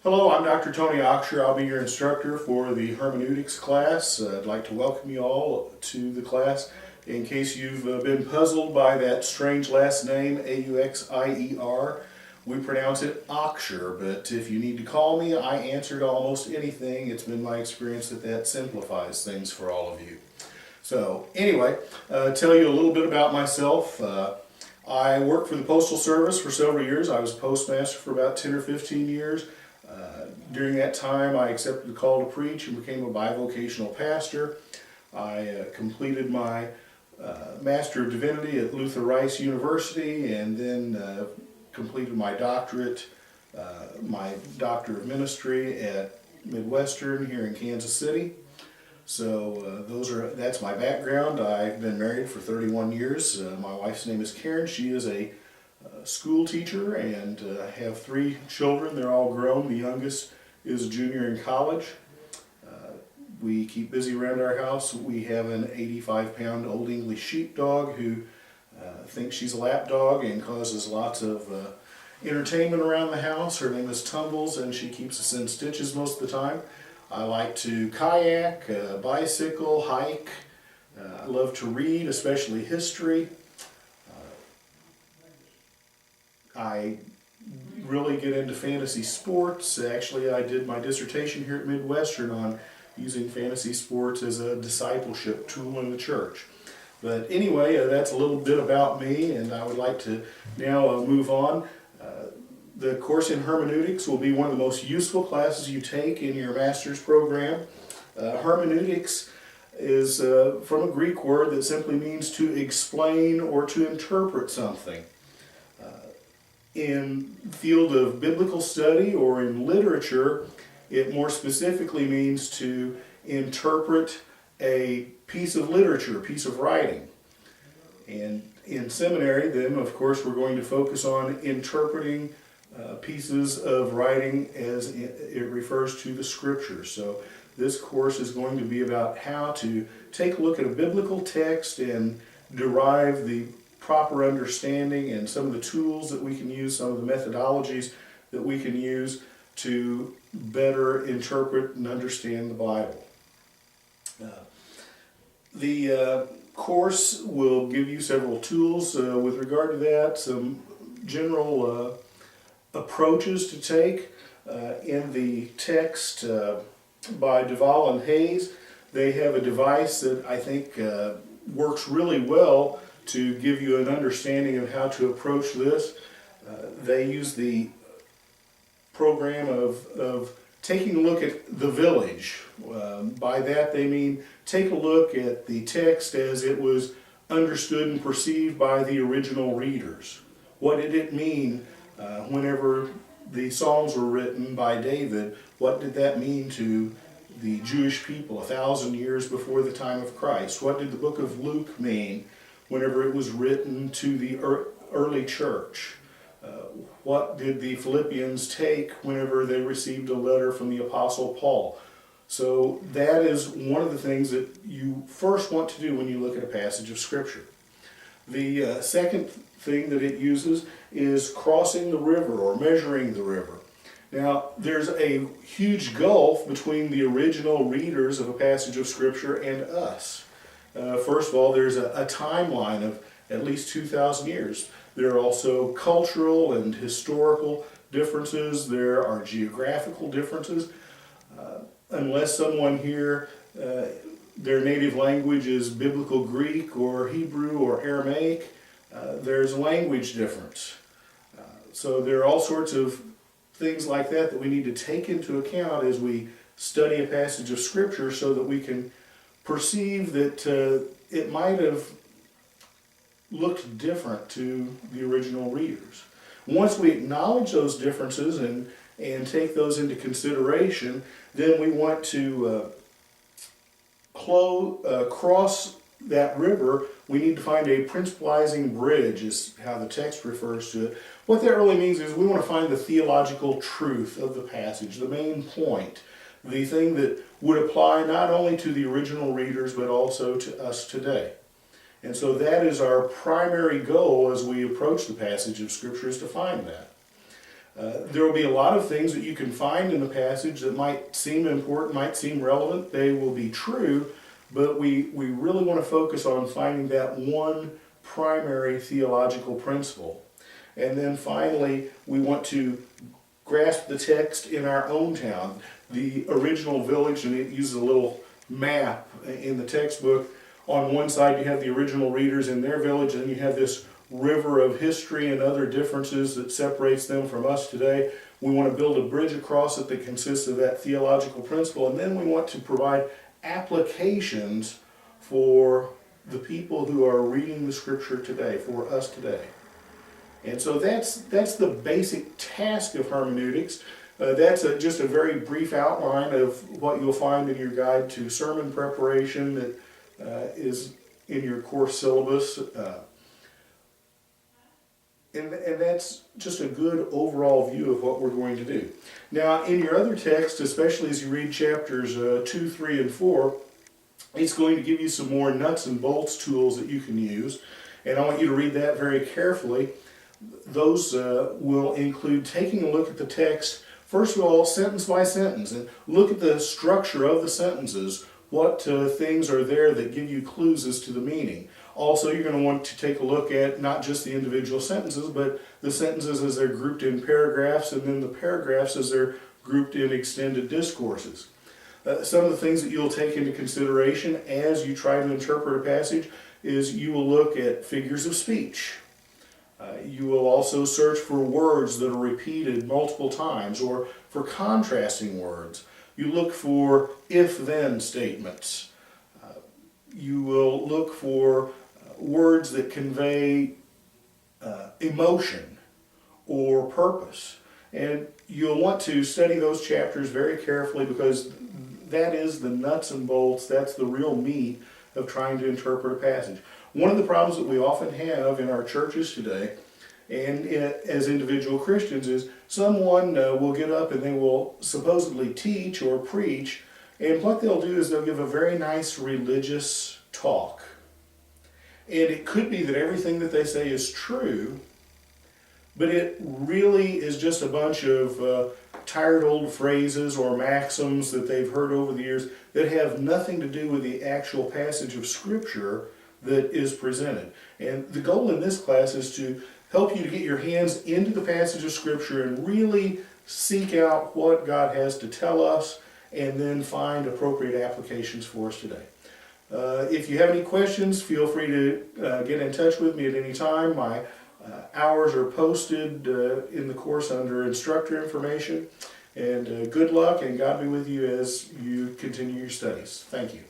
Hello, I'm Dr. Tony Oxshire. I'll be your instructor for the Hermeneutics class. I'd like to welcome you all to the class. In case you've been puzzled by that strange last name, A-U-X-I-E-R, we pronounce it Oxshire, but if you need to call me, I answer to almost anything. It's been my experience that simplifies things for all of you. So anyway, tell you a little bit about myself. I worked for the Postal Service for several years. I was postmaster for about 10 or 15 years. During that time, I accepted the call to preach and became a bivocational pastor. I completed my Master of Divinity at Luther Rice University, and then completed my doctorate, my Doctor of Ministry at Midwestern here in Kansas City. So that's my background. I've been married for 31 years. My wife's name is Karen. She is a school teacher, and have 3 children. They're all grown. The youngest is a junior in college. We keep busy around our house. We have an 85-pound Old English sheepdog who thinks she's a lap dog and causes lots of entertainment around the house. Her name is Tumbles, and she keeps us in stitches most of the time. I like to kayak, bicycle, hike. I love to read, especially history. I really get into fantasy sports. Actually, I did my dissertation here at Midwestern on using fantasy sports as a discipleship tool in the church. But anyway, that's a little bit about me, and I would like to now move on. The course in hermeneutics will be one of the most useful classes you take in your master's program. Hermeneutics is from a Greek word that simply means to explain or to interpret something. In the field of biblical study or in literature, it more specifically means to interpret a piece of literature, a piece of writing. And in seminary, then, of course, we're going to focus on interpreting pieces of writing as it refers to the Scriptures. So this course is going to be about how to take a look at a biblical text and derive the proper understanding and some of the tools that we can use, some of the methodologies that we can use to better interpret and understand the Bible. The course will give you several tools with regard to that, some general approaches to take. In the text by Duvall and Hayes, they have a device that I think works really well to give you an understanding of how to approach this. They use the program of taking a look at the village. By that they mean take a look at the text as it was understood and perceived by the original readers. What did it mean whenever the Psalms were written by David? What did that mean to the Jewish people 1,000 years before the time of Christ? What did the book of Luke mean whenever it was written to the early church? What did the Philippians take whenever they received a letter from the Apostle Paul? So that is one of the things that you first want to do when you look at a passage of Scripture. The second thing that it uses is crossing the river or measuring the river. Now, there's a huge gulf between the original readers of a passage of Scripture and us. First of all, there's a timeline of at least 2,000 years. There are also cultural and historical differences. There are geographical differences. Unless someone here, their native language is Biblical Greek or Hebrew or Aramaic, there's a language difference. So there are all sorts of things like that we need to take into account as we study a passage of Scripture so that we can perceive that it might have looked different to the original readers. Once we acknowledge those differences and take those into consideration, then we want to cross that river. We need to find a principalizing bridge, is how the text refers to it. What that really means is we want to find the theological truth of the passage, the main point, the thing that would apply not only to the original readers but also to us today. And so that is our primary goal as we approach the passage of Scripture, is to find that. There will be a lot of things that you can find in the passage that might seem important, might seem relevant. They will be true, but we really want to focus on finding that one primary theological principle. And then finally, we want to grasp the text in our own town. The original village, and it uses a little map in the textbook. On one side you have the original readers in their village, and you have this river of history and other differences that separates them from us today. We want to build a bridge across it that consists of that theological principle, and then we want to provide applications for the people who are reading the scripture today, for us today. And so that's the basic task of hermeneutics. That's just a very brief outline of what you'll find in your guide to sermon preparation that is in your course syllabus. And that's just a good overall view of what we're going to do. Now, in your other text, especially as you read chapters 2, 3, and 4, it's going to give you some more nuts and bolts tools that you can use. And I want you to read that very carefully. Those will include taking a look at the text, first of all, sentence by sentence, and look at the structure of the sentences. What things are there that give you clues as to the meaning. Also, you're going to want to take a look at not just the individual sentences, but the sentences as they're grouped in paragraphs, and then the paragraphs as they're grouped in extended discourses. Some of the things that you'll take into consideration as you try to interpret a passage is you will look at figures of speech. You will also search for words that are repeated multiple times, or for contrasting words. You look for if-then statements. You will look for words that convey emotion or purpose. And you'll want to study those chapters very carefully, because that is the nuts and bolts, that's the real meat of trying to interpret a passage. One of the problems that we often have in our churches today, and as individual Christians, is someone will get up and they will supposedly teach or preach, and what they'll do is they'll give a very nice religious talk. And it could be that everything that they say is true, but it really is just a bunch of tired old phrases or maxims that they've heard over the years that have nothing to do with the actual passage of Scripture that is presented. And the goal in this class is to help you to get your hands into the passage of Scripture and really seek out what God has to tell us, and then find appropriate applications for us today. If you have any questions, feel free to get in touch with me at any time. My hours are posted in the course under instructor information. And good luck, and God be with you as you continue your studies. Thank you.